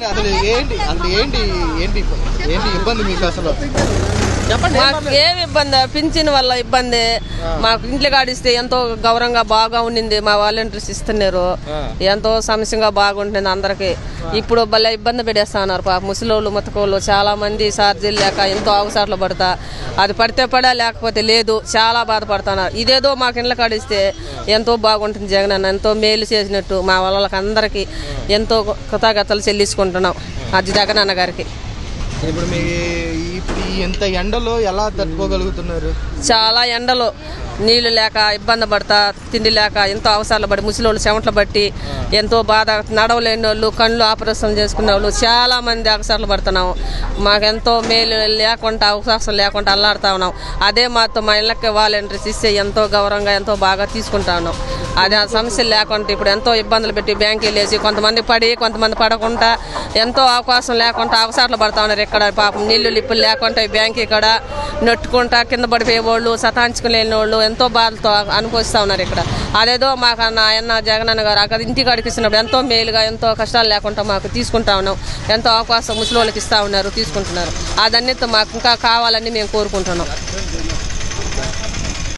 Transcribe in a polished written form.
అసలు ఏంటి ఇబ్బంది మీకు అసలు చెప్పండి. మాకు ఏమి ఇబ్బంది, పింఛన్ వల్ల ఇబ్బంది. మాకు ఇంట్లో కాడిస్తే ఎంతో గౌరవంగా బాగా ఉండింది. మా వాలంటీర్స్ ఇస్తున్నారు, ఎంతో సమస్యగా బాగుంటుంది అందరికి. ఇప్పుడు భలే ఇబ్బంది పెట్టేస్తా ఉన్నారు పాప ముసలోళ్ళు ముతకోళ్ళు చాలా మంది ఛార్జీలు లేక ఎంతో అవసరాలు పడతా. అది పడితే పడా లేకపోతే లేదు, చాలా బాధపడుతున్నారు. ఇదేదో మాకు ఇంట్లో కాడిస్తే ఎంతో బాగుంటుంది. జగన్ అన్న ఎంతో మేలు చేసినట్టు మా వాళ్ళకి అందరికీ ఎంతో కృతజ్ఞతలు చెల్లించుకుంటున్నాం అది జగన్ అన్న గారికి. ఇప్పుడు మీ ఇంత ఎండలో ఎలా తట్టుకోగలుగుతున్నారు? చాలా ఎండలో నీళ్లు లేక ఇబ్బంది పడతా, తిండి లేక ఎంతో అవసరాలు పడి ముసలోళ్ళు చెమటలు బట్టి ఎంతో బాధ, నడవలేని వాళ్ళు, కళ్ళు ఆపరేషన్ చేసుకునే వాళ్ళు చాలా మంది అవసరాలు పడుతున్నాము. మాకెంతో మేలు లేకుండా అవకాశం లేకుండా అల్లాడుతా ఉన్నాం. అదే మాతో మా ఇళ్ళకి వాలంటీర్స్ ఇస్తే ఎంతో గౌరవంగా ఎంతో బాగా తీసుకుంటా ఉన్నాం. అదే ఆ సమస్యలు లేకుండా ఇప్పుడు ఎంతో ఇబ్బందులు పెట్టి బ్యాంక్ వెళ్ళేసి కొంతమంది పడి కొంతమంది పడకుండా ఎంతో అవకాశం లేకుండా అవసరాలు పడతా ఉన్నారు. ఇక్కడ పాపం నీళ్లు లిప్పులు లేకుండా బ్యాంక్ ఇక్కడ నొట్టుకుంటా కింద పడిపోయే వాళ్ళు, సతాంచుకులేని వాళ్ళు ఎంతో బాధతో అనుభవిస్తూ ఉన్నారు ఇక్కడ. అదేదో మాకు ఆయన జగన్ అన్న గారు అక్కడ ఇంటికి అడిగిస్తున్నప్పుడు ఎంతో మేలుగా ఎంతో కష్టాలు లేకుండా మాకు తీసుకుంటా ఉన్నాం. ఎంతో అవకాశం ముసలి వాళ్ళకి ఇస్తూ ఉన్నారు, తీసుకుంటున్నారు. అదన్నిటితో మాకు ఇంకా కావాలని మేము కోరుకుంటున్నాం.